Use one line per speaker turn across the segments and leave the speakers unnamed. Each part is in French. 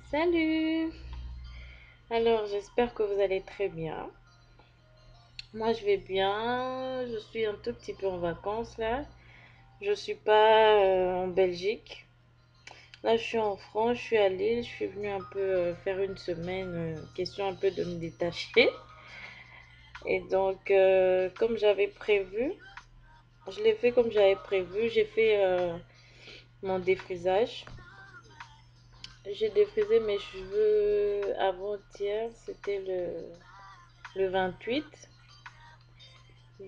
Salut! Alors, j'espère que vous allez très bien. Moi, je vais bien. Je suis un tout petit peu en vacances là. Je suis pas en Belgique. Là, je suis en France. Je suis à Lille. Je suis venue un peu faire une semaine, question un peu de me détacher. Et donc, comme j'avais prévu, je l'ai fait comme j'avais prévu. J'ai fait mon défrisage. J'ai défrisé mes cheveux avant-hier. C'était le 28.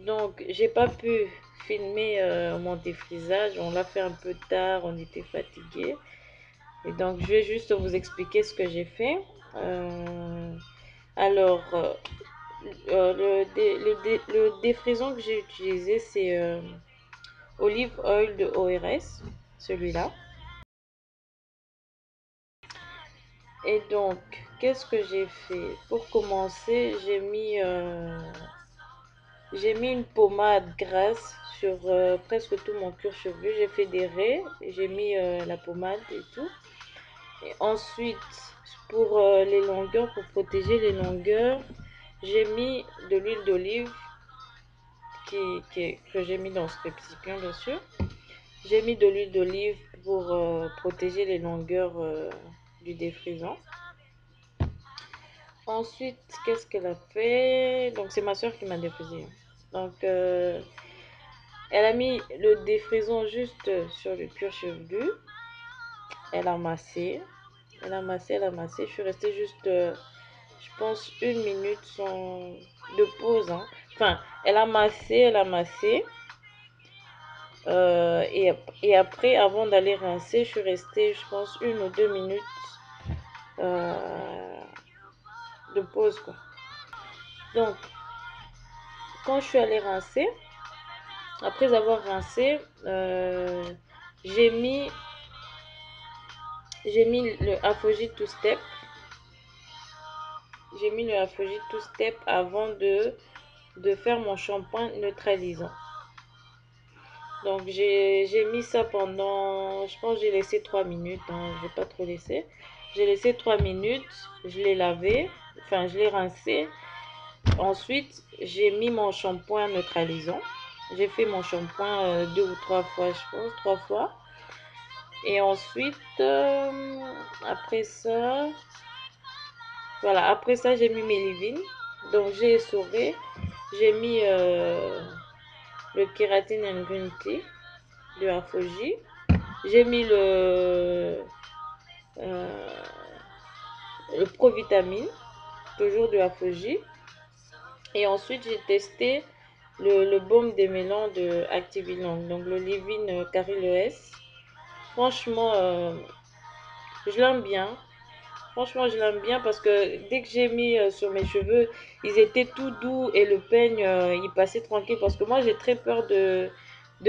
Donc, j'ai pas pu filmer mon défrisage. On l'a fait un peu tard, on était fatigué. Et donc, je vais juste vous expliquer ce que j'ai fait. Euh, alors, le défrisant que j'ai utilisé, c'est Olive Oil de ORS, celui-là. Et donc, qu'est-ce que j'ai fait? Pour commencer, j'ai mis une pommade grasse sur presque tout mon cuir chevelu. J'ai fait des raies, et j'ai mis la pommade et tout. Et ensuite, pour les longueurs, pour protéger les longueurs, j'ai mis de l'huile d'olive que j'ai mis dans ce récipient, bien sûr. J'ai mis de l'huile d'olive pour protéger les longueurs du défrisant. Ensuite, qu'est-ce qu'elle a fait? Donc, c'est ma soeur qui m'a défrisé. Donc, elle a mis le défrisant juste sur le cuir chevelu. Elle a massé. Elle a massé, elle a massé. Je suis restée juste, je pense, une minute sans de pause, hein. Enfin, elle a massé, elle a massé. Et après, avant d'aller rincer, je suis restée, je pense, 1 ou 2 minutes euh, de pause, quoi. Donc, quand je suis allée rincer, après avoir rincé, j'ai mis j'ai mis le Apogee Two Step. J'ai mis le Apogee Two Step avant de faire mon shampoing neutralisant. Donc j'ai mis ça pendant, je pense que j'ai laissé 3 minutes, hein, je n'ai pas trop laissé. J'ai laissé 3 minutes, je l'ai lavé, enfin je l'ai rincé. Ensuite, j'ai mis mon shampoing neutralisant. J'ai fait mon shampoing 2 ou 3 fois, je pense, 3 fois. Et ensuite, après ça, voilà, après ça, j'ai mis mes leave-in. Donc, j'ai essoré. J'ai mis le Keratin and Green Tea de Afoji. J'ai mis le Provitamine, toujours de Afoji. Et ensuite, j'ai testé le baume des mélans de Activilang. Donc, le leave-in Caril ES. Franchement, je l'aime bien. Franchement, je l'aime bien parce que dès que j'ai mis sur mes cheveux, ils étaient tout doux et le peigne, il passait tranquille. Parce que moi, j'ai très peur de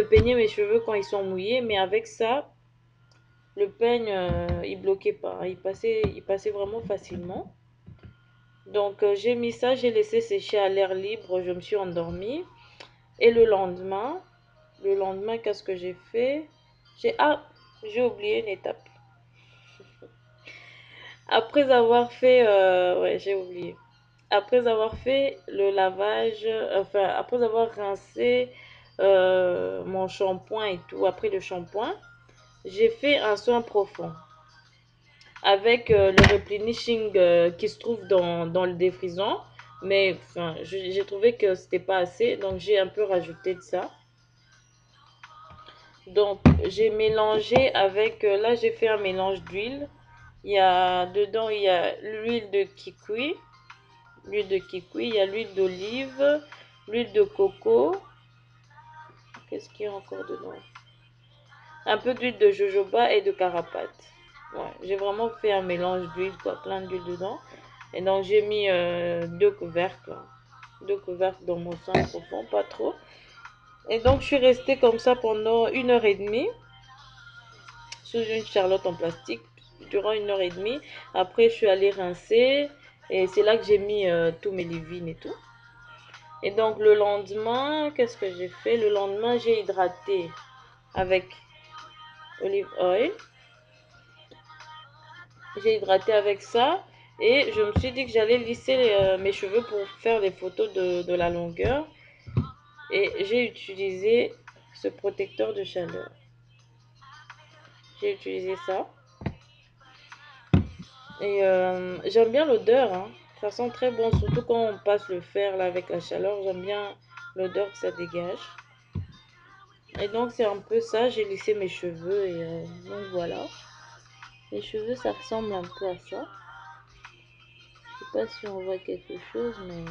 peigner mes cheveux quand ils sont mouillés. Mais avec ça, le peigne, il bloquait pas. Il passait vraiment facilement. Donc, j'ai mis ça, j'ai laissé sécher à l'air libre. Je me suis endormie. Et le lendemain, qu'est-ce que j'ai fait? J'ai oublié une étape. Après avoir fait, ouais, j'ai oublié. Après avoir fait le lavage, enfin, après avoir rincé mon shampoing et tout, après le shampoing, j'ai fait un soin profond avec le replenishing qui se trouve dans le défrisant. Mais enfin, j'ai trouvé que c'était pas assez, donc j'ai un peu rajouté de ça. Donc, j'ai mélangé avec, là, j'ai fait un mélange d'huile. Dedans, il y a l'huile de kikui, il y a l'huile d'olive, l'huile de coco. Qu'est-ce qu'il y a encore dedans? Un peu d'huile de jojoba et de carapate. Ouais, j'ai vraiment fait un mélange d'huile, quoi, plein d'huile dedans. Et donc, j'ai mis 2 couvercles, hein. 2 couvercles dans mon sein profond, pas trop. Et donc, je suis restée comme ça pendant 1 heure et demie sous une charlotte en plastique durant 1 heure et demie. Après, je suis allée rincer et c'est là que j'ai mis tous mes leave-in et tout. Et donc, le lendemain, qu'est-ce que j'ai fait? Le lendemain, j'ai hydraté avec olive oil. J'ai hydraté avec ça. Et je me suis dit que j'allais lisser mes cheveux pour faire des photos de la longueur. Et j'ai utilisé ce protecteur de chaleur. J'ai utilisé ça. Et j'aime bien l'odeur, hein. Ça sent très bon, surtout quand on passe le fer là avec la chaleur. J'aime bien l'odeur que ça dégage. Et donc c'est un peu ça, j'ai lissé mes cheveux et donc voilà. Les cheveux ça ressemble un peu à ça. Je sais pas si on voit quelque chose, mais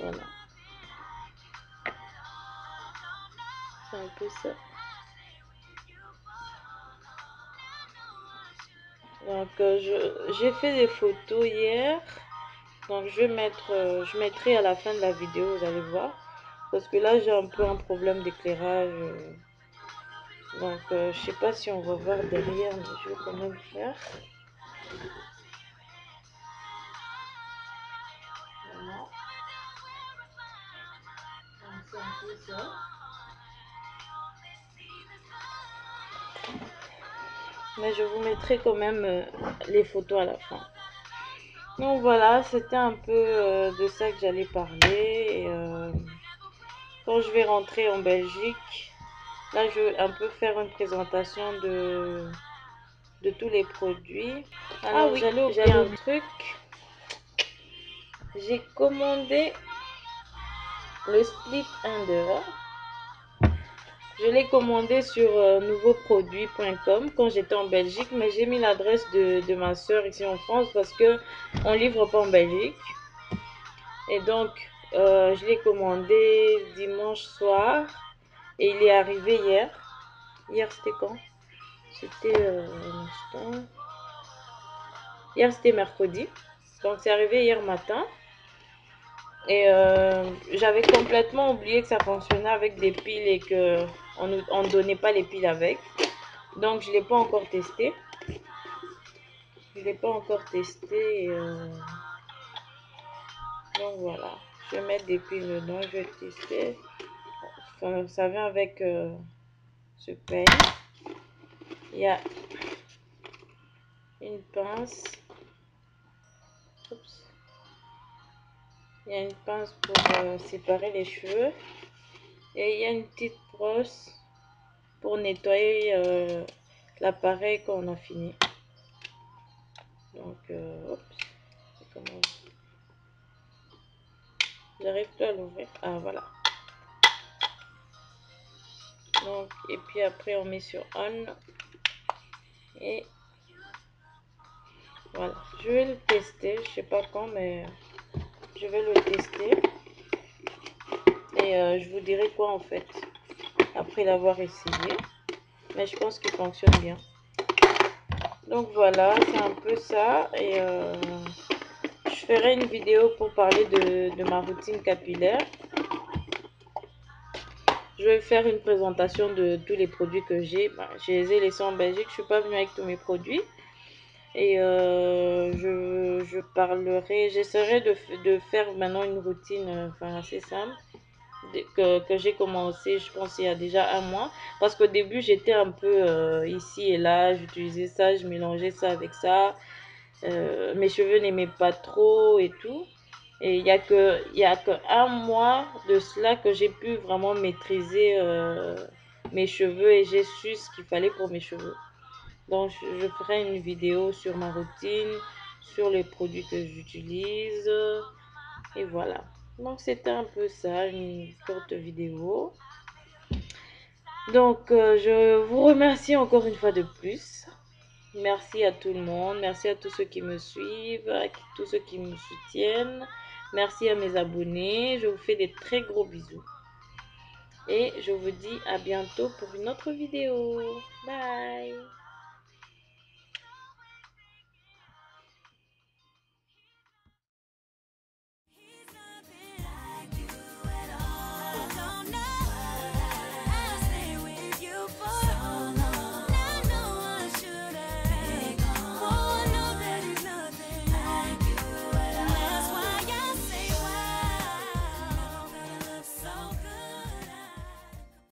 voilà. C'est un peu ça. Donc j'ai fait des photos hier. Donc je mettrai à la fin de la vidéo, vous allez voir. Parce que là j'ai un peu un problème d'éclairage. Donc je sais pas si on va voir derrière, mais je vais quand même faire. Voilà. Donc c'est un peu ça. Mais je vous mettrai quand même les photos à la fin. Donc voilà, c'était un peu de ça que j'allais parler. Et, quand je vais rentrer en Belgique, là je vais un peu faire une présentation de tous les produits. Alors oui, j'allais oublier un truc. J'ai commandé le split under. Je l'ai commandé sur nouveauproduit.com quand j'étais en Belgique, mais j'ai mis l'adresse de ma soeur ici en France parce que on livre pas en Belgique. Et donc, je l'ai commandé dimanche soir et il est arrivé hier. Hier, c'était quand? C'était un instant. Hier, c'était mercredi. Donc, c'est arrivé hier matin. Et j'avais complètement oublié que ça fonctionnait avec des piles et que on ne donnait pas les piles avec. Donc, je ne l'ai pas encore testé. Je ne l'ai pas encore testé. Donc, voilà. Je vais mettre des piles dedans. Je vais tester. Enfin, ça vient avec ce peigne. Il y a une pince. Oups. Il y a une pince pour séparer les cheveux. Et il y a une petite brosse pour nettoyer l'appareil quand on a fini. Donc, comment j'arrive plus à l'ouvrir. Ah, voilà. Donc, et puis après, on met sur on. Et voilà. Je vais le tester. Je sais pas quand, mais je vais le tester. Et je vous dirai quoi en fait après l'avoir essayé. Mais je pense qu'il fonctionne bien. Donc voilà, c'est un peu ça. Et je ferai une vidéo pour parler de ma routine capillaire. Je vais faire une présentation de tous les produits que j'ai. Je les ai laissés en Belgique. Je suis pas venue avec tous mes produits. Et je parlerai, j'essaierai de faire maintenant une routine assez simple. Que j'ai commencé, je pense, il y a déjà un mois. Parce qu'au début, j'étais un peu ici et là. J'utilisais ça, je mélangeais ça avec ça. Mes cheveux n'aimaient pas trop et tout. Et il n'y a que un mois de cela que j'ai pu vraiment maîtriser mes cheveux et j'ai su ce qu'il fallait pour mes cheveux. Donc, je ferai une vidéo sur ma routine, sur les produits que j'utilise. Et voilà. Donc, c'était un peu ça, une courte vidéo. Donc, je vous remercie encore une fois de plus. Merci à tout le monde. Merci à tous ceux qui me suivent, à tous ceux qui me soutiennent. Merci à mes abonnés. Je vous fais des très gros bisous. Et je vous dis à bientôt pour une autre vidéo. Bye!